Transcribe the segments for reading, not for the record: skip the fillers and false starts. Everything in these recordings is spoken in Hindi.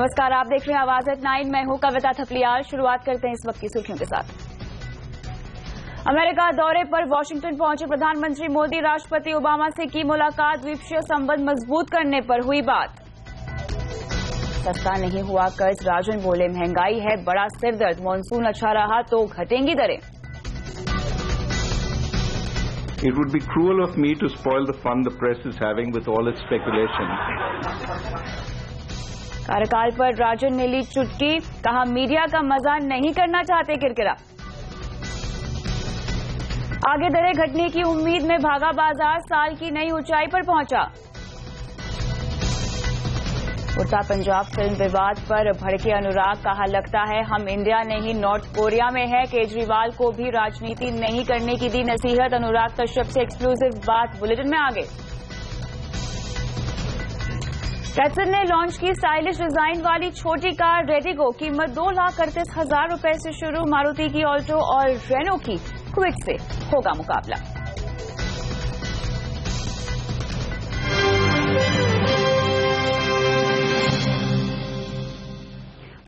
नमस्कार, आप देख रहे हैं आवाज एट 9। मैं हूं कविता थपलियाल। शुरुआत करते हैं इस वक्त की सुर्खियों के साथ। अमेरिका दौरे पर वॉशिंगटन पहुंचे प्रधानमंत्री मोदी। राष्ट्रपति ओबामा से की मुलाकात। द्विपक्षीय संबंध मजबूत करने पर हुई बात। सस्ता नहीं हुआ कर्ज। राजन बोले महंगाई है बड़ा सिरदर्द। मानसून अच्छा रहा तो घटेंगी दरें। It would be cruel of me to spoil the fun the press is having with all its speculation. कार्यकाल पर राजन ने ली चुटकी। कहा मीडिया का मजा नहीं करना चाहते किरकिरा। आगे दरें घटने की उम्मीद में भागा बाजार। साल की नई ऊंचाई पर पहुंचा। उड़ता पंजाब फिल्म विवाद पर भड़के अनुराग। कहा लगता है हम इंडिया नहीं नॉर्थ कोरिया में है। केजरीवाल को भी राजनीति नहीं करने की दी नसीहत। अनुराग कश्यप से एक्सक्लूसिव बात बुलेटिन में आगे। टेस्ला ने लॉन्च की स्टाइलिश डिजाइन वाली छोटी कार रेडिगो। कीमत 2,38,000 रुपए से शुरू। मारुति की ऑल्टो और रेनो की क्विड से होगा मुकाबला।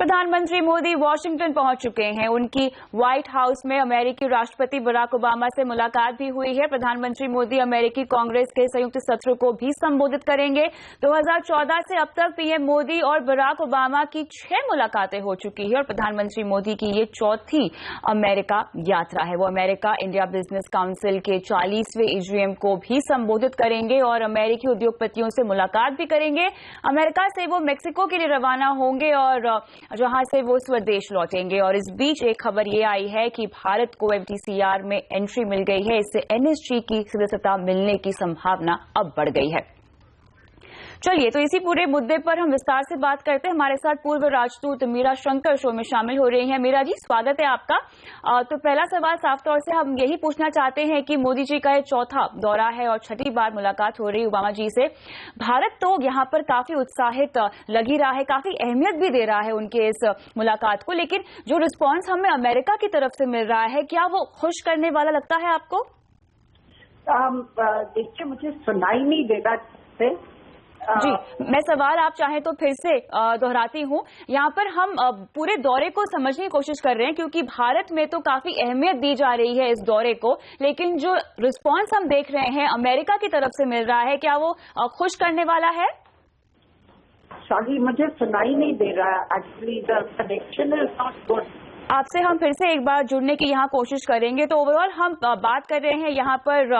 प्रधानमंत्री मोदी वॉशिंगटन पहुंच चुके हैं। उनकी व्हाइट हाउस में अमेरिकी राष्ट्रपति बराक ओबामा से मुलाकात भी हुई है। प्रधानमंत्री मोदी अमेरिकी कांग्रेस के संयुक्त सत्र को भी संबोधित करेंगे। 2014 से अब तक पीएम मोदी और बराक ओबामा की 6 मुलाकातें हो चुकी है और प्रधानमंत्री मोदी की ये चौथी अमेरिका यात्रा है। वो अमेरिका इंडिया बिजनेस काउंसिल के 40वें EGM को भी संबोधित करेंगे और अमेरिकी उद्योगपतियों से मुलाकात भी करेंगे। अमेरिका से वो मेक्सिको के लिए रवाना होंगे और जहां से वो स्वदेश लौटेंगे। और इस बीच एक खबर ये आई है कि भारत को FTCR में एंट्री मिल गई है। इससे NSG की सदस्यता मिलने की संभावना अब बढ़ गई है। चलिए तो इसी पूरे मुद्दे पर हम विस्तार से बात करते हैं। हमारे साथ पूर्व राजदूत मीरा शंकर शो में शामिल हो रही हैं। मीरा जी, स्वागत है आपका। तो पहला सवाल साफ तौर से हम यही पूछना चाहते हैं कि मोदी जी का ये चौथा दौरा है और छठी बार मुलाकात हो रही है ओबामा जी से। भारत तो यहाँ पर काफी उत्साहित लग ही रहा है, काफी अहमियत भी दे रहा है उनके इस मुलाकात को, लेकिन जो रिस्पॉन्स हमें अमेरिका की तरफ से मिल रहा है, क्या वो खुश करने वाला लगता है आपको? देखिए, मुझे सुनाई नहीं देता जी, मैं सवाल आप चाहें तो फिर से दोहराती हूँ। यहाँ पर हम पूरे दौरे को समझने की कोशिश कर रहे हैं क्योंकि भारत में तो काफी अहमियत दी जा रही है इस दौरे को, लेकिन जो रिस्पांस हम देख रहे हैं अमेरिका की तरफ से मिल रहा है, क्या वो खुश करने वाला है? सॉरी, मुझे सुनाई नहीं दे रहा। Actually the connection is not good. आपसे हम फिर से एक बार जुड़ने की यहाँ कोशिश करेंगे। तो ओवरऑल हम बात कर रहे हैं यहाँ पर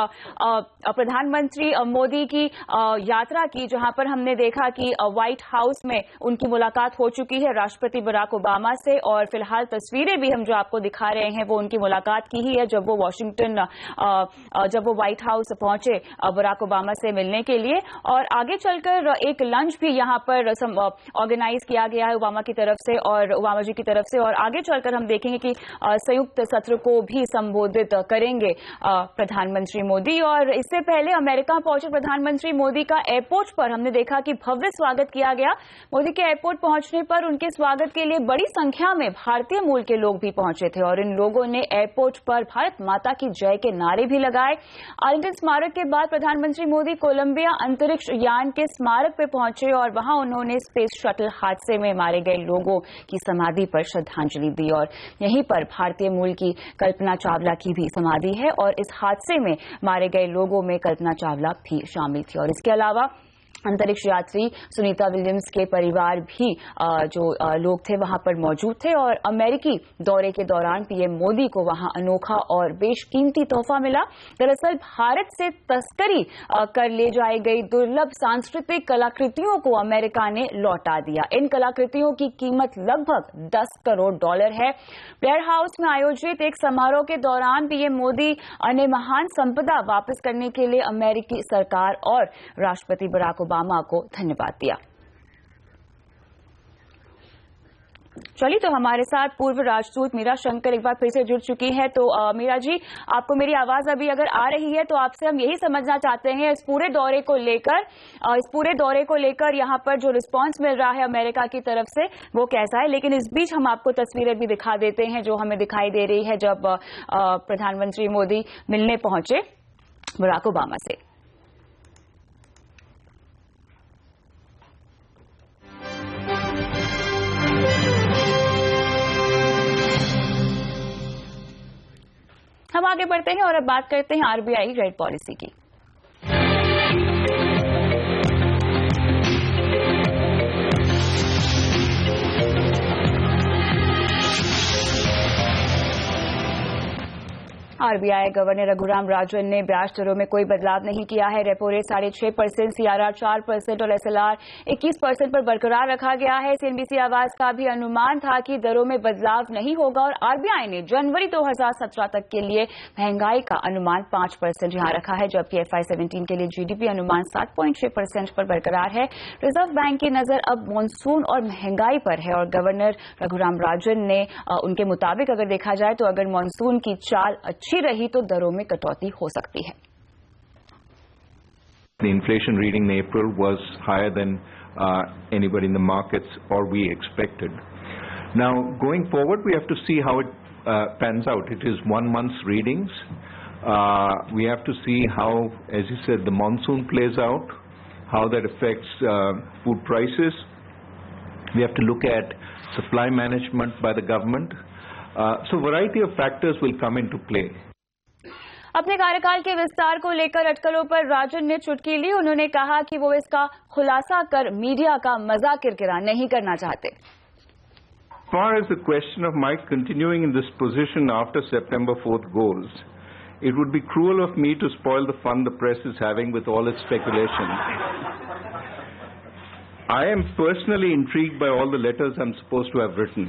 प्रधानमंत्री मोदी की यात्रा की, जहाँ पर हमने देखा कि व्हाइट हाउस में उनकी मुलाकात हो चुकी है राष्ट्रपति बराक ओबामा से। और फिलहाल तस्वीरें भी हम जो आपको दिखा रहे हैं वो उनकी मुलाकात की ही है, जब वो व्हाइट हाउस पहुंचे बराक ओबामा से मिलने के लिए। और आगे चलकर एक लंच भी यहाँ पर ऑर्गेनाइज किया गया है ओबामा की तरफ से और ओबामा जी की तरफ से। और आगे चलकर हम देखेंगे कि संयुक्त सत्र को भी संबोधित करेंगे प्रधानमंत्री मोदी। और इससे पहले अमेरिका पहुंचे प्रधानमंत्री मोदी का एयरपोर्ट पर हमने देखा कि भव्य स्वागत किया गया। मोदी के एयरपोर्ट पहुंचने पर उनके स्वागत के लिए बड़ी संख्या में भारतीय मूल के लोग भी पहुंचे थे और इन लोगों ने एयरपोर्ट पर भारत माता की जय के नारे भी लगाए। आर्लिंगटन स्मारक के बाद प्रधानमंत्री मोदी कोलंबिया अंतरिक्ष यान के स्मारक पर पहुंचे और वहां उन्होंने स्पेस शटल हादसे में मारे गए लोगों की समाधि पर श्रद्धांजलि दी। और यहीं पर भारतीय मूल की कल्पना चावला की भी समाधि है और इस हादसे में मारे गए लोगों में कल्पना चावला भी शामिल थी। और इसके अलावा अंतरिक्ष यात्री सुनीता विलियम्स के परिवार भी जो लोग थे वहां पर मौजूद थे। और अमेरिकी दौरे के दौरान पीएम मोदी को वहां अनोखा और बेशकीमती तोहफा मिला। दरअसल भारत से तस्करी कर ले जाई गई दुर्लभ सांस्कृतिक कलाकृतियों को अमेरिका ने लौटा दिया। इन कलाकृतियों की कीमत लगभग $10 करोड़ है। ब्लेयर हाउस में आयोजित एक समारोह के दौरान पीएम मोदी ने महान संपदा वापस करने के लिए अमेरिकी सरकार और राष्ट्रपति बराक ओबामा को धन्यवाद दिया। चलिए तो हमारे साथ पूर्व राजदूत मीरा शंकर एक बार फिर से जुड़ चुकी है। तो मीरा जी, आपको मेरी आवाज अभी अगर आ रही है तो आपसे हम यही समझना चाहते हैं इस पूरे दौरे को लेकर यहाँ पर जो रिस्पांस मिल रहा है अमेरिका की तरफ से वो कैसा है। लेकिन इस बीच हम आपको तस्वीरें भी दिखा देते हैं जो हमें दिखाई दे रही है जब प्रधानमंत्री मोदी मिलने पहुंचे बराक ओबामा से। आगे बढ़ते हैं और अब बात करते हैं आरबीआई रेट पॉलिसी की। आरबीआई गवर्नर रघुराम राजन ने ब्याज दरों में कोई बदलाव नहीं किया है। रेपो रेट 6.5%, सीआरआर 4% और एसएलआर 21% पर बरकरार रखा गया है। सीएनबीसी आवाज का भी अनुमान था कि दरों में बदलाव नहीं होगा और आरबीआई ने जनवरी 2017 तक के लिए महंगाई का अनुमान 5% यहां रखा है, जबकि FY17 के लिए जीडीपी अनुमान 7.6% पर बरकरार है। रिजर्व बैंक की नजर अब मॉनसून और महंगाई पर है और गवर्नर रघुराम राजन ने उनके मुताबिक अगर देखा जाए तो अगर मॉनसून की चाल अच्छी रही तो दरों में कटौती हो सकती है। The inflation reading in April was higher than anybody in the markets or we expected. Now, going forward, we have to see how it pans out. It is 1 month's readings. We have to see how, as you said, the monsoon plays out, how that affects food prices. We have to look at supply management by the government. So a variety of factors will come into play. अपने कार्यकाल के विस्तार को लेकर अटकलों पर राजन ने चुटकी ली। उन्होंने कहा कि वो इसका खुलासा कर मीडिया का मजाक किरकिरा नहीं करना चाहते। As far as the question of my continuing in this position after September 4th goes, it would be cruel of me to spoil the fun the press is having with all its speculation. I am personally intrigued by all the letters I'm supposed to have written.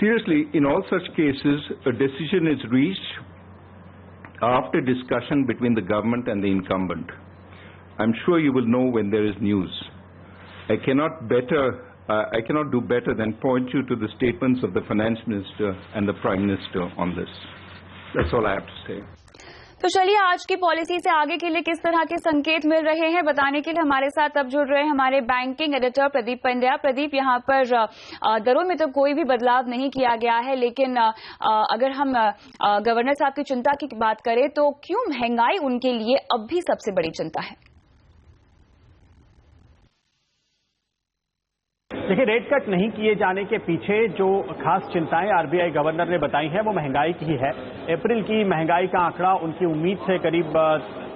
Seriously, in all such cases, a decision is reached after discussion between the government and the incumbent. I'm sure you will know when there is news. I cannot do better than point you to the statements of the Finance Minister and the Prime Minister on this. That's all I have to say. तो चलिए आज की पॉलिसी से आगे के लिए किस तरह के संकेत मिल रहे हैं बताने के लिए हमारे साथ अब जुड़ रहे हैं हमारे बैंकिंग एडिटर प्रदीप पंड्या। प्रदीप, यहाँ पर दरों में तो कोई भी बदलाव नहीं किया गया है, लेकिन अगर हम गवर्नर साहब की चिंता की बात करें तो क्यों महंगाई उनके लिए अब भी सबसे बड़ी चिंता है? देखिए, रेट कट नहीं किए जाने के पीछे जो खास चिंताएं आरबीआई गवर्नर ने बताई हैं वो महंगाई की ही है। अप्रैल की महंगाई का आंकड़ा उनकी उम्मीद से करीब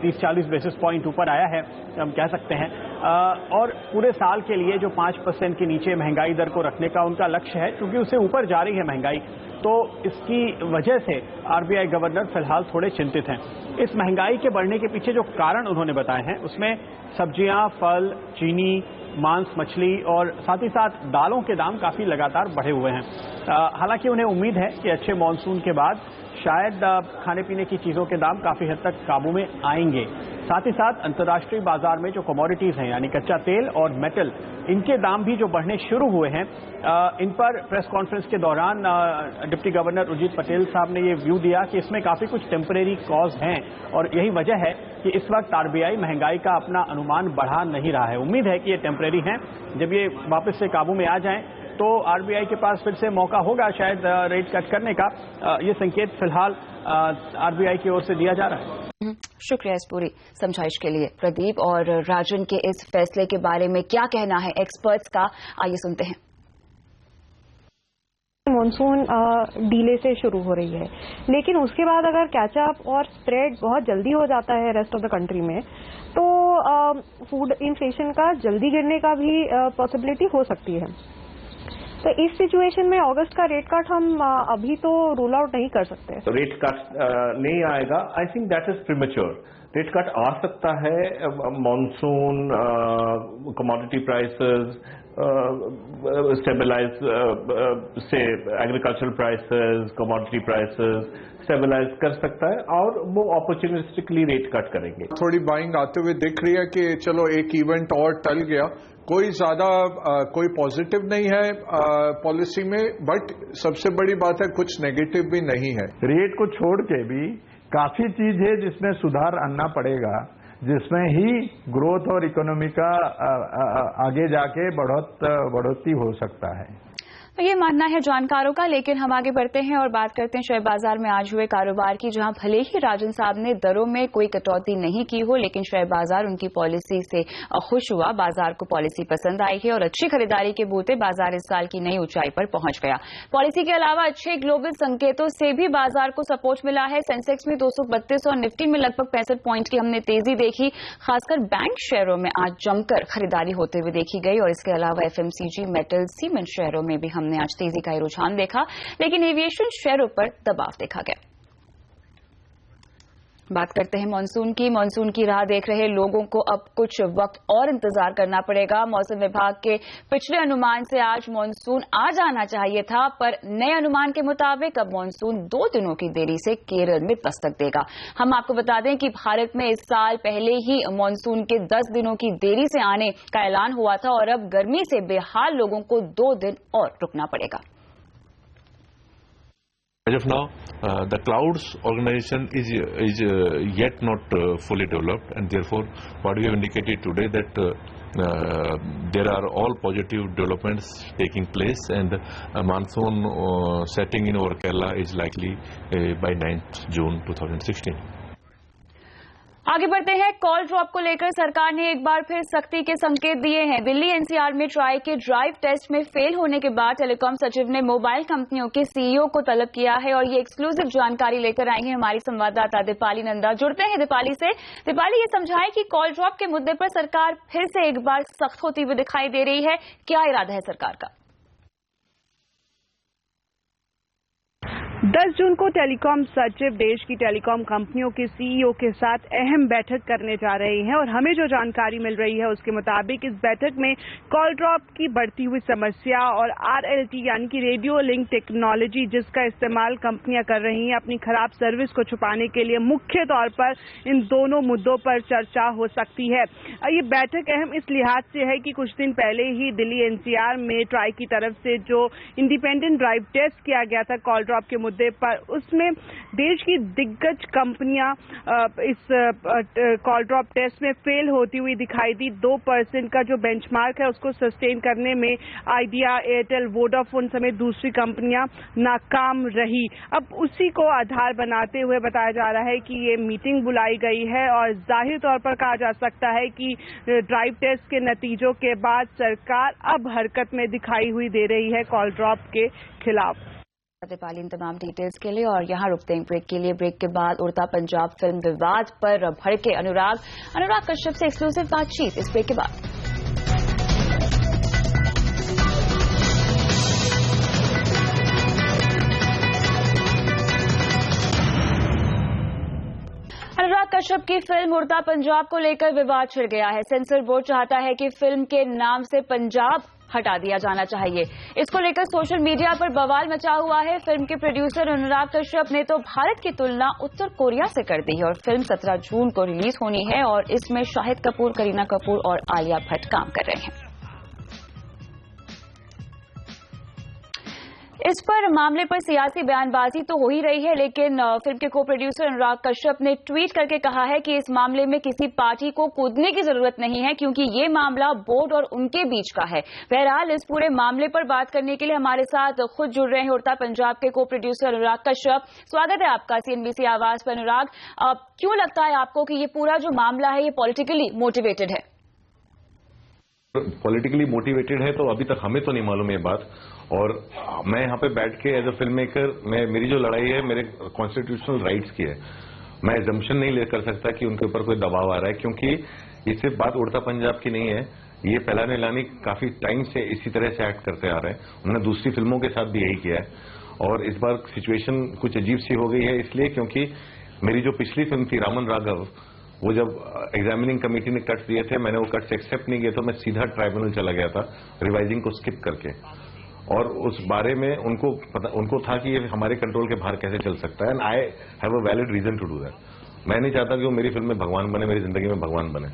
30-40 बेसिस पॉइंट ऊपर आया है, हम कह सकते हैं, और पूरे साल के लिए जो 5% के नीचे महंगाई दर को रखने का उनका लक्ष्य है, क्योंकि उससे ऊपर जा रही है महंगाई, तो इसकी वजह से आरबीआई गवर्नर फिलहाल थोड़े चिंतित हैं। इस महंगाई के बढ़ने के पीछे जो कारण उन्होंने बताए हैं उसमें सब्जियां, फल, चीनी, मांस, मछली और साथ ही साथ दालों के दाम काफी लगातार बढ़े हुए हैं। हालांकि उन्हें उम्मीद है कि अच्छे मॉनसून के बाद शायद खाने पीने की चीजों के दाम काफी हद तक काबू में आएंगे। साथ ही साथ अंतर्राष्ट्रीय बाजार में जो कमोडिटीज हैं यानी कच्चा तेल और मेटल, इनके दाम भी जो बढ़ने शुरू हुए हैं, इन पर प्रेस कॉन्फ्रेंस के दौरान डिप्टी गवर्नर उर्जित पटेल साहब ने ये व्यू दिया कि इसमें काफी कुछ टेम्परेरी कॉज हैं और यही वजह है कि इस वक्त आरबीआई महंगाई का अपना अनुमान बढ़ा नहीं रहा है। उम्मीद है कि ये टेम्परेरी हैं, जब ये वापस से काबू में आ जाएं तो आरबीआई के पास फिर से मौका होगा शायद रेट कट करने का। ये संकेत फिलहाल आरबीआई की ओर से दिया जा रहा है। शुक्रिया इस पूरी समझाइश के लिए प्रदीप। और राजन के इस फैसले के बारे में क्या कहना है एक्सपर्ट्स का, आइए सुनते हैं। मॉनसून डीले से शुरू हो रही है, लेकिन उसके बाद अगर कैचअप और स्प्रेड बहुत जल्दी हो जाता है रेस्ट ऑफ द कंट्री में, तो फूड इन्फ्लेशन का जल्दी गिरने का भी पॉसिबिलिटी हो सकती है। तो इस सिचुएशन में अगस्त का रेट कट हम अभी तो रूल आउट नहीं कर सकते। तो रेट कट नहीं आएगा, I think that is premature. Rate cut आ सकता है, मॉनसून, कमोडिटी प्राइसेस स्टेबलाइज से agricultural prices, commodity prices stabilize कर सकता है और वो अपॉर्चुनिस्टिकली रेट कट करेंगे। थोड़ी बाइंग आते हुए दिख रही है कि चलो एक इवेंट और टल गया, कोई ज्यादा कोई पॉजिटिव नहीं है पॉलिसी में, बट सबसे बड़ी बात है कुछ नेगेटिव भी नहीं है। रेट को छोड़ के भी काफी चीज है जिसमें सुधार आना पड़ेगा, जिसमें ही ग्रोथ और इकोनॉमी का आगे जाके बढ़ोतरी हो सकता है। ये मानना है जानकारों का, लेकिन हम आगे बढ़ते हैं और बात करते हैं शेयर बाजार में आज हुए कारोबार की, जहां भले ही राजन साहब ने दरों में कोई कटौती नहीं की हो, लेकिन शेयर बाजार उनकी पॉलिसी से खुश हुआ। बाजार को पॉलिसी पसंद आई है और अच्छी खरीदारी के बूते बाजार इस साल की नई ऊंचाई पर पहुंच गया। पॉलिसी के अलावा अच्छे ग्लोबल संकेतों से भी बाजार को सपोर्ट मिला है। सेंसेक्स में 232 और निफ्टी में लगभग 65 पॉइंट की हमने तेजी देखी। खासकर बैंक शेयरों में आज जमकर खरीदारी होते हुए देखी गई और इसके अलावा एफएमसीजी, मेटल, सीमेंट शेयरों में भी हमने आज तेजी का रुझान देखा, लेकिन एविएशन शेयरों पर दबाव देखा गया। बात करते हैं मानसून की। मानसून की राह देख रहे लोगों को अब कुछ वक्त और इंतजार करना पड़ेगा। मौसम विभाग के पिछले अनुमान से आज मानसून आ जाना चाहिए था, पर नए अनुमान के मुताबिक अब मानसून 2 दिनों की देरी से केरल में दस्तक देगा। हम आपको बता दें कि भारत में इस साल पहले ही मानसून के 10 दिनों की देरी से आने का ऐलान हुआ था और अब गर्मी से बेहाल लोगों को 2 दिन और रुकना पड़ेगा। As of now, the clouds organization is yet not fully developed, and therefore, what we have indicated today that there are all positive developments taking place, and a monsoon setting in over Kerala is likely by 9th June 2016. आगे बढ़ते हैं। कॉल ड्रॉप को लेकर सरकार ने एक बार फिर सख्ती के संकेत दिए हैं। दिल्ली एनसीआर में ट्राई के ड्राइव टेस्ट में फेल होने के बाद टेलीकॉम सचिव ने मोबाइल कंपनियों के सीईओ को तलब किया है और ये एक्सक्लूसिव जानकारी लेकर आई है हमारी संवाददाता दीपाली नंदा। जुड़ते हैं दीपाली से। दीपाली, ये समझाएं कि कॉल ड्रॉप के मुद्दे पर सरकार फिर से एक बार सख्त होती हुई दिखाई दे रही है, क्या इरादा है सरकार का? 10 जून को टेलीकॉम सचिव देश की टेलीकॉम कंपनियों के सीईओ के साथ अहम बैठक करने जा रहे हैं और हमें जो जानकारी मिल रही है उसके मुताबिक इस बैठक में कॉल ड्रॉप की बढ़ती हुई समस्या और RLT यानी कि रेडियो लिंक टेक्नोलॉजी जिसका इस्तेमाल कंपनियां कर रही हैं अपनी खराब सर्विस को छुपाने के लिए, मुख्य तौर पर इन दोनों मुद्दों पर चर्चा हो सकती है। ये बैठक अहम इस लिहाज से है कि कुछ दिन पहले ही दिल्ली एनसीआर में ट्राई की तरफ से जो इंडिपेंडेंट ड्राइव टेस्ट किया गया था कॉल ड्रॉप के मुद्दे पर, उसमें देश की दिग्गज कंपनियां इस कॉल ड्रॉप टेस्ट में फेल होती हुई दिखाई दी। 2% का जो बेंचमार्क है उसको सस्टेन करने में आइडिया, एयरटेल, वोडाफोन समेत दूसरी कंपनियां नाकाम रही। अब उसी को आधार बनाते हुए बताया जा रहा है कि ये मीटिंग बुलाई गई है और जाहिर तौर पर कहा जा सकता है कि ड्राइव टेस्ट के नतीजों के बाद सरकार अब हरकत में दिखाई हुई दे रही है कॉल ड्रॉप के खिलाफ। दीपाली इन तमाम डिटेल्स के लिए और यहाँ रुकते हैं ब्रेक के लिए। ब्रेक के बाद उड़ता पंजाब फिल्म विवाद पर भड़के अनुराग कश्यप से एक्सक्लूसिव बातचीत इस ब्रेक के बाद। अनुराग कश्यप की फिल्म उड़ता पंजाब को लेकर विवाद छिड़ गया है। सेंसर बोर्ड चाहता है कि फिल्म के नाम से पंजाब हटा दिया जाना चाहिए। इसको लेकर सोशल मीडिया पर बवाल मचा हुआ है। फिल्म के प्रोड्यूसर अनुराग कश्यप ने तो भारत की तुलना उत्तर कोरिया से कर दी है और फिल्म 17 जून को रिलीज होनी है और इसमें शाहिद कपूर, करीना कपूर और आलिया भट्ट काम कर रहे हैं। इस पर मामले पर सियासी बयानबाजी तो हो ही रही है, लेकिन फिल्म के को प्रोड्यूसर अनुराग कश्यप ने ट्वीट करके कहा है कि इस मामले में किसी पार्टी को कूदने की जरूरत नहीं है क्योंकि ये मामला बोर्ड और उनके बीच का है। बहरहाल इस पूरे मामले पर बात करने के लिए हमारे साथ खुद जुड़ रहे हैं उड़ता पंजाब के को प्रोड्यूसर अनुराग कश्यप। स्वागत है आपका CNBC आवाज पर। अनुराग, क्यों लगता है आपको कि ये पूरा जो मामला है ये पॉलिटिकली मोटिवेटेड है? पॉलिटिकली मोटिवेटेड है तो अभी तक हमें तो नहीं मालूम ये बात, और मैं यहाँ पे बैठ के एज अ फिल्म मेकर मेरी जो लड़ाई है मेरे कॉन्स्टिट्यूशनल राइट्स की है। मैं एजम्पशन नहीं ले कर सकता कि उनके ऊपर कोई दबाव आ रहा है, क्योंकि ये सिर्फ बात उड़ता पंजाब की नहीं है। ये पहला नीलानी काफी टाइम से इसी तरह से एक्ट करते आ रहे हैं, उन्होंने दूसरी फिल्मों के साथ भी यही किया है और इस बार सिचुएशन कुछ अजीब सी हो गई है इसलिए क्योंकि मेरी जो पिछली फिल्म थी रामन राघव, वो जब एग्जामिनिंग कमेटी ने कट्स दिए थे मैंने वो कट्स एक्सेप्ट नहीं किए तो मैं सीधा ट्राइब्यूनल चला गया था रिवाइजिंग को स्किप करके, और उस बारे में उनको था कि ये हमारे कंट्रोल के बाहर कैसे चल सकता है and I have a valid reason to do that. मैं नहीं चाहता कि वो मेरी फिल्म में भगवान बने, मेरी जिंदगी में भगवान बने।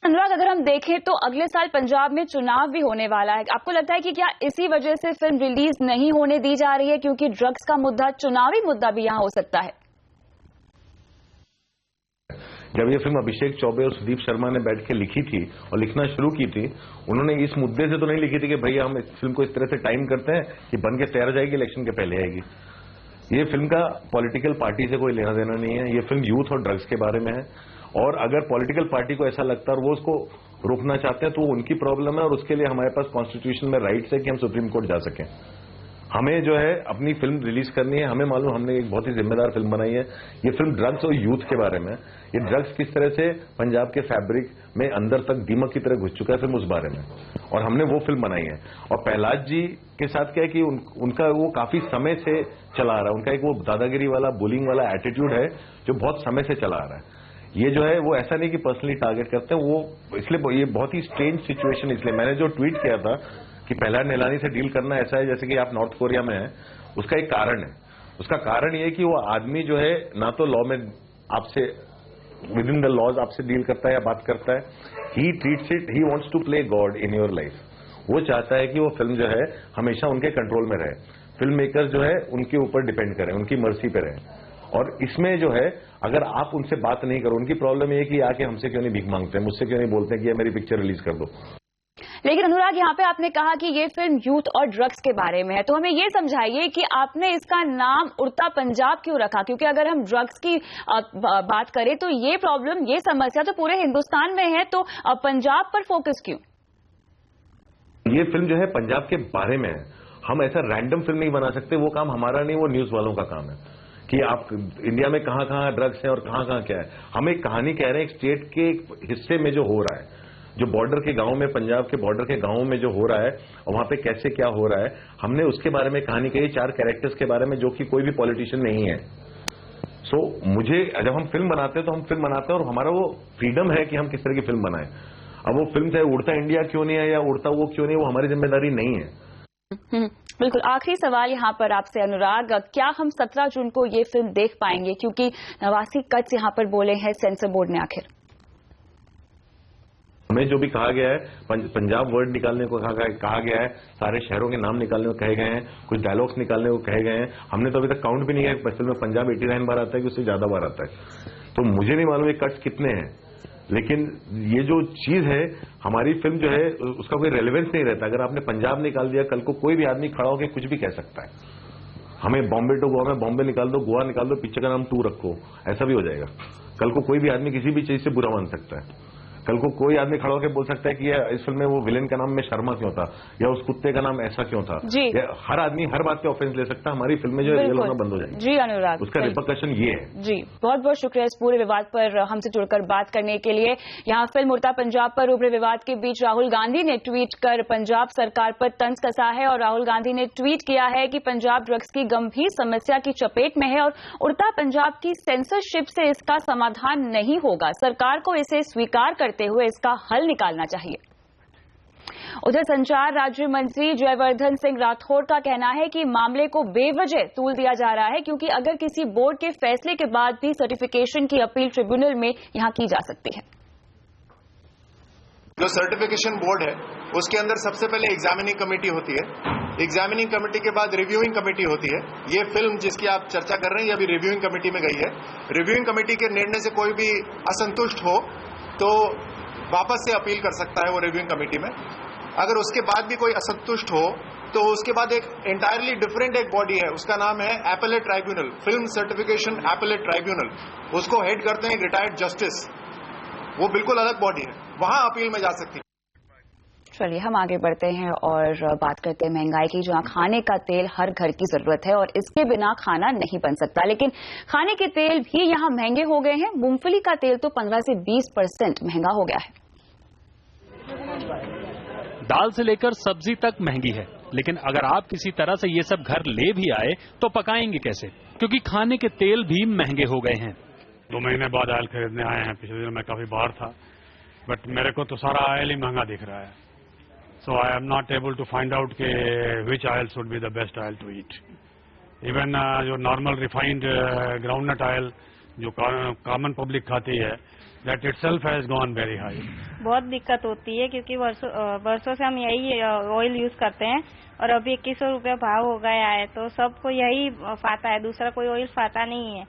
अनुराग, अगर हम देखें तो अगले साल पंजाब में चुनाव भी होने वाला है। आपको लगता है कि क्या इसी वजह से फिल्म रिलीज नहीं होने दी जा रही है क्योंकि ड्रग्स का मुद्दा चुनावी मुद्दा भी यहां हो सकता है? जब ये फिल्म अभिषेक चौबे और सुदीप शर्मा ने बैठ के लिखी थी और लिखना शुरू की थी, उन्होंने इस मुद्दे से तो नहीं लिखी थी कि भैया हम इस फिल्म को इस तरह से टाइम करते हैं कि बन के तैयार हो जाएगी, इलेक्शन के पहले आएगी। ये फिल्म का पॉलिटिकल पार्टी से कोई लेना देना नहीं है। ये फिल्म यूथ और ड्रग्स के बारे में है, और अगर पॉलिटिकल पार्टी को ऐसा लगता है और वो उसको रोकना चाहते हैं तो वो उनकी प्रॉब्लम है, और उसके लिए हमारे पास कॉन्स्टिट्यूशन में राइट्स है कि हम सुप्रीम कोर्ट जा सकें। हमें जो है अपनी फिल्म रिलीज करनी है, हमें मालूम हमने एक बहुत ही जिम्मेदार फिल्म बनाई है। ये फिल्म ड्रग्स और यूथ के बारे में, ये ड्रग्स किस तरह से पंजाब के फैब्रिक में अंदर तक दीमक की तरह घुस चुका है, फिल्म उस बारे में, और हमने वो फिल्म बनाई है। और प्रहलाद जी के साथ क्या है कि उनका वो काफी समय से चला आ रहा है, उनका एक वो दादागिरी वाला, बुलिंग वाला एटीट्यूड है जो बहुत समय से चला आ रहा है। ये जो है वो ऐसा नहीं कि पर्सनली टारगेट करते हैं, वो इसलिए ये बहुत ही स्ट्रेंज सिचुएशन। इसलिए मैंने जो ट्वीट किया था कि प्रहलाद निलानी से डील करना ऐसा है जैसे कि आप नॉर्थ कोरिया में हैं, उसका एक कारण है। उसका कारण ये है कि वो आदमी जो है ना तो लॉ में आपसे विद इन द लॉज आपसे डील करता है या बात करता है, he treats it, he wants to play God in your life. वो चाहता है कि वो फिल्म जो है हमेशा उनके कंट्रोल में रहे, फिल्म मेकर जो है उनके ऊपर डिपेंड करें, उनकी मर्जी पे रहे। और इसमें जो है अगर आप उनसे बात नहीं करो, उनकी प्रॉब्लम ये है कि आके हमसे क्यों नहीं भीख मांगते, मुझसे क्यों नहीं बोलते कि ये मेरी पिक्चर रिलीज कर दो। लेकिन अनुराग, यहाँ पे आपने कहा कि ये फिल्म यूथ और ड्रग्स के बारे में है, तो हमें ये समझाइए कि आपने इसका नाम उड़ता पंजाब क्यों रखा? क्योंकि अगर हम ड्रग्स की बात करें तो ये प्रॉब्लम, ये समस्या तो पूरे हिंदुस्तान में है, तो पंजाब पर फोकस क्यों? ये फिल्म जो है पंजाब के बारे में है। हम ऐसा रैंडम फिल्म नहीं बना सकते, वो काम हमारा नहीं, वो न्यूज वालों का काम है कि आप इंडिया में कहां कहां ड्रग्स है और कहां कहां क्या है। हम एक कहानी कह रहे हैं एक स्टेट के हिस्से में जो हो रहा है, जो बॉर्डर के गांव में, पंजाब के बॉर्डर के गांवों में जो हो रहा है और वहां पे कैसे क्या हो रहा है, हमने उसके बारे में कहानी कही, 4 कैरेक्टर्स के बारे में जो कि कोई भी पॉलिटिशियन नहीं है। सो मुझे जब हम फिल्म बनाते हैं तो हम फिल्म बनाते हैं और हमारा वो फ्रीडम है कि हम किस तरह की फिल्म बनाएं। अब वो फिल्म चाहे उड़ता इंडिया क्यों नहीं है या उड़ता वो क्यों नहीं, वो हमारी जिम्मेदारी नहीं है। बिल्कुल। आखिरी सवाल यहाँ पर आपसे अनुराग, क्या हम 17 जून को ये फिल्म देख पाएंगे? क्योंकि नवासी कट्स यहाँ पर बोले हैं सेंसर बोर्ड ने। आखिर हमें जो भी कहा गया है, पंजाब वर्ड निकालने को कहा गया है, सारे शहरों के नाम निकालने को कहे गए हैं, कुछ डायलॉग्स निकालने को कहे गए हैं। हमने तो अभी तक काउंट भी नहीं किया फिल्म में पंजाब 89 बार आता है कि उससे ज्यादा बार आता है, तो मुझे नहीं मालूम ये कट्स कितने हैं। लेकिन ये जो चीज है, हमारी फिल्म जो है उसका कोई रेलेवेंस नहीं रहता। अगर आपने पंजाब निकाल दिया, कल को कोई भी आदमी खड़ा होकर कुछ भी कह सकता है। हमें बॉम्बे टू गोवा में बॉम्बे निकाल दो, गोवा निकाल दो, पिक्चर का नाम 2 रखो, ऐसा भी हो जाएगा। कल को कोई भी आदमी किसी भी चीज से बुरा मान सकता है। कल को कोई आदमी खड़ा होकर बोल सकता है कि इस फिल्म में वो विलेन का नाम में शर्मा क्यों था, या उस कुत्ते का नाम ऐसा क्यों था। हर आदमी हर बात पे ऑफेंस ले सकता है। हमारी फिल्म में जो रियल होना बंद हो जाएगी। जी अनुराग, उसका रिपरकशन ये है। जी बहुत बहुत शुक्रिया इस पूरे विवाद पर हमसे जुड़कर बात करने के लिए। यहाँ फिल्म उड़ता पंजाब पर उभरे विवाद के बीच राहुल गांधी ने ट्वीट कर पंजाब सरकार पर तंज कसा है, और राहुल गांधी ने ट्वीट किया है कि पंजाब ड्रग्स की गंभीर समस्या की चपेट में है और उड़ता पंजाब की सेंसरशिप से इसका समाधान नहीं होगा। सरकार को इसे स्वीकार करते हुए इसका हल निकालना चाहिए। उधर संचार राज्य मंत्री जयवर्धन सिंह राठौड़ का कहना है कि मामले को बेवजह तूल दिया जा रहा है, क्योंकि अगर किसी बोर्ड के फैसले के बाद भी सर्टिफिकेशन की अपील ट्रिब्यूनल में यहां की जा सकती है। जो सर्टिफिकेशन बोर्ड है उसके अंदर सबसे पहले एग्जामिनिंग कमेटी होती है, एग्जामिनिंग कमेटी के बाद रिव्यूइंग कमेटी होती है। ये फिल्म जिसकी आप चर्चा कर रहे हैं ये अभी रिव्यूइंग कमेटी में गई है। रिव्यूइंग कमेटी के निर्णय से कोई भी असंतुष्ट हो तो वापस से अपील कर सकता है वो रिव्यूइंग कमेटी में। अगर उसके बाद भी कोई असंतुष्ट हो तो उसके बाद एक एंटायरली डिफरेंट एक बॉडी है, उसका नाम है appellate tribunal, film certification appellate tribunal. उसको हेड करते हैं रिटायर्ड जस्टिस, वो बिल्कुल अलग बॉडी है, वहां अपील में जा सकती है। चलिए हम आगे बढ़ते हैं और बात करते हैं महंगाई की, जहां खाने का तेल हर घर की जरूरत है और इसके बिना खाना नहीं बन सकता। लेकिन खाने के तेल भी यहां महंगे हो गए हैं। मूंगफली का तेल तो 15 से 20% महंगा हो गया है। दाल से लेकर सब्जी तक महंगी है, लेकिन अगर आप किसी तरह से ये सब घर ले भी आए तो पकाएंगे कैसे, क्योंकि खाने के तेल भी महंगे हो गए हैं। 2 महीने बाद ऑयल खरीदने आए हैं। पिछले दिनों मैं काफी बाहर था, बट मेरे को तो सारा ऑयल ही महंगा दिख रहा है। So I am not able to find out के which oil should be the best oil to eat. Even जो normal refined groundnut oil जो common public खाती है, that itself has gone very high. बहुत दिक्कत होती है क्योंकि वर्षों से हम यही ऑयल यूज करते हैं और अभी 2100 रुपये भाव हो गया है, तो सबको यही फाता है, दूसरा कोई ऑयल फाता नहीं है।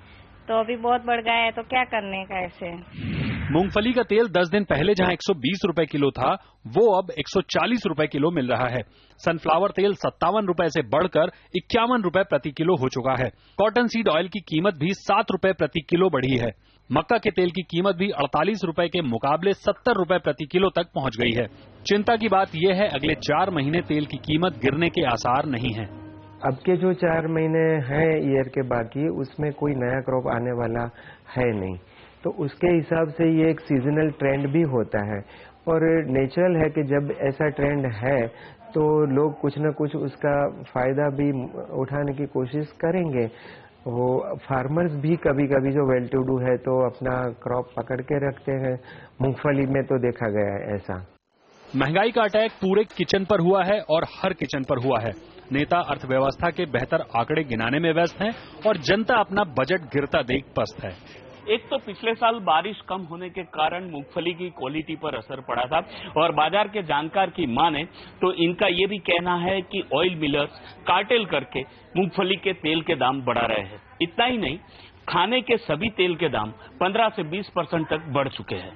तो अभी बहुत बढ़ गया है, तो क्या करने का ऐसे। मूंगफली का तेल 10 दिन पहले जहां 120 रुपए किलो था, वो अब 140 रुपए किलो मिल रहा है। सनफ्लावर तेल 57 रुपए से बढ़कर 51 रुपए प्रति किलो हो चुका है। कॉटन सीड ऑयल की कीमत भी 7 रुपए प्रति किलो बढ़ी है। मक्का के तेल की कीमत भी 48 रुपए के मुकाबले 70 रुपए प्रति किलो तक पहुंच गई है। चिंता की बात यह है, अगले 4 महीने तेल की कीमत गिरने के आसार नहीं है। अब के जो 4 महीने हैं ईयर के बाकी, उसमें कोई नया क्रॉप आने वाला है नहीं, तो उसके हिसाब से ये एक सीजनल ट्रेंड भी होता है और नेचुरल है कि जब ऐसा ट्रेंड है तो लोग कुछ न कुछ उसका फायदा भी उठाने की कोशिश करेंगे। वो फार्मर्स भी कभी कभी जो वेल टू डू है तो अपना क्रॉप पकड़ के रखते हैं। मूंगफली में तो देखा गया है ऐसा। महंगाई का अटैक पूरे किचन पर हुआ है और हर किचन पर हुआ है। नेता अर्थव्यवस्था के बेहतर आंकड़े गिनाने में व्यस्त हैं और जनता अपना बजट गिरता देख पस्त है। एक तो पिछले साल बारिश कम होने के कारण मूंगफली की क्वालिटी पर असर पड़ा था और बाजार के जानकार की माने तो इनका ये भी कहना है कि ऑयल मिलर्स कार्टेल करके मूंगफली के तेल के दाम बढ़ा रहे हैं। इतना ही नहीं, खाने के सभी तेल के दाम 15 से 20% तक बढ़ चुके हैं।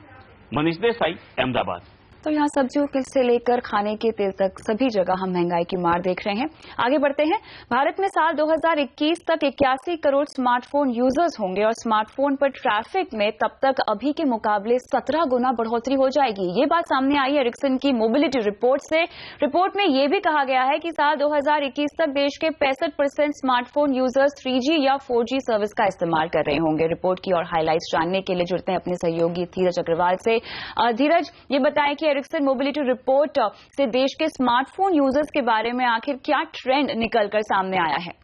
मनीष देसाई, अहमदाबाद। तो यहाँ सब्जियों से लेकर खाने के तेल तक सभी जगह हम महंगाई की मार देख रहे हैं। आगे बढ़ते हैं। भारत में साल 2021 तक 81 करोड़ स्मार्टफोन यूजर्स होंगे और स्मार्टफोन पर ट्रैफिक में तब तक अभी के मुकाबले 17 गुना बढ़ोतरी हो जाएगी। ये बात सामने आई एरिक्सन की मोबिलिटी रिपोर्ट से। रिपोर्ट में ये भी कहा गया है कि साल 2021 तक देश के 65% स्मार्टफोन यूजर्स 3G या 4G सर्विस का इस्तेमाल कर रहे होंगे। रिपोर्ट की और हाईलाइट्स जानने के लिए जुड़ते हैं अपने सहयोगी धीरज अग्रवाल से। धीरज, ये बताएं कि एरिक्सन मोबिलिटी रिपोर्ट से देश के स्मार्टफोन यूजर्स के बारे में आखिर क्या ट्रेंड निकलकर सामने आया है?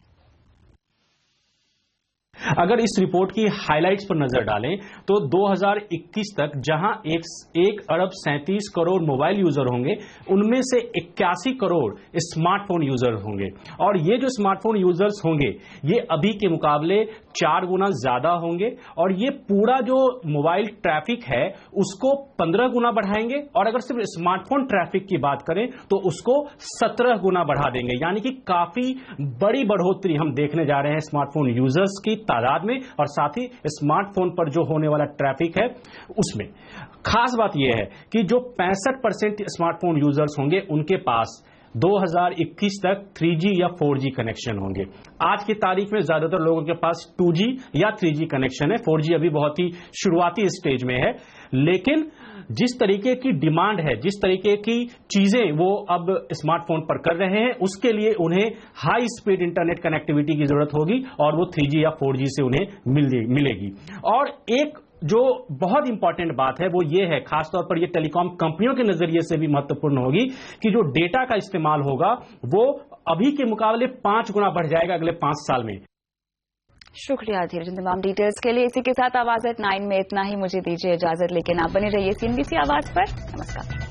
अगर इस रिपोर्ट की हाइलाइट्स पर नजर डालें तो 2021 तक जहां 1 अरब 37 करोड़ मोबाइल यूजर होंगे, उनमें से 81 करोड़ स्मार्टफोन यूजर होंगे। और ये जो स्मार्टफोन यूजर्स होंगे ये अभी के मुकाबले 4 गुना ज्यादा होंगे और ये पूरा जो मोबाइल ट्रैफिक है उसको 15 गुना बढ़ाएंगे और अगर सिर्फ स्मार्टफोन ट्रैफिक की बात करें तो उसको 17 गुना बढ़ा देंगे। यानी कि काफी बड़ी बढ़ोतरी हम देखने जा रहे हैं स्मार्टफोन यूजर्स की तादाद में और साथ ही स्मार्टफोन पर जो होने वाला ट्रैफिक है उसमें। खास बात यह है कि जो 65% स्मार्टफोन यूजर्स होंगे उनके पास 2021 तक 3G या 4G कनेक्शन होंगे। आज की तारीख में ज्यादातर लोगों के पास 2G या 3G कनेक्शन है। 4G अभी बहुत ही शुरुआती स्टेज में है, लेकिन जिस तरीके की डिमांड है, जिस तरीके की चीजें वो अब स्मार्टफोन पर कर रहे हैं, उसके लिए उन्हें हाई स्पीड इंटरनेट कनेक्टिविटी की जरूरत होगी और वो 3G या 4G से उन्हें मिलेगी। और एक जो बहुत इंपॉर्टेंट बात है वो ये है, खासतौर पर ये टेलीकॉम कंपनियों के नजरिए से भी महत्वपूर्ण होगी कि जो डेटा का इस्तेमाल होगा वो अभी के मुकाबले 5 गुना बढ़ जाएगा अगले 5 साल में। शुक्रिया धीरज तमाम डिटेल्स के लिए। इसी के साथ आवाज एट 9 में इतना ही। मुझे दीजिए इजाजत, लेकिन आप बने रहिए CNBC आवाज पर। नमस्कार।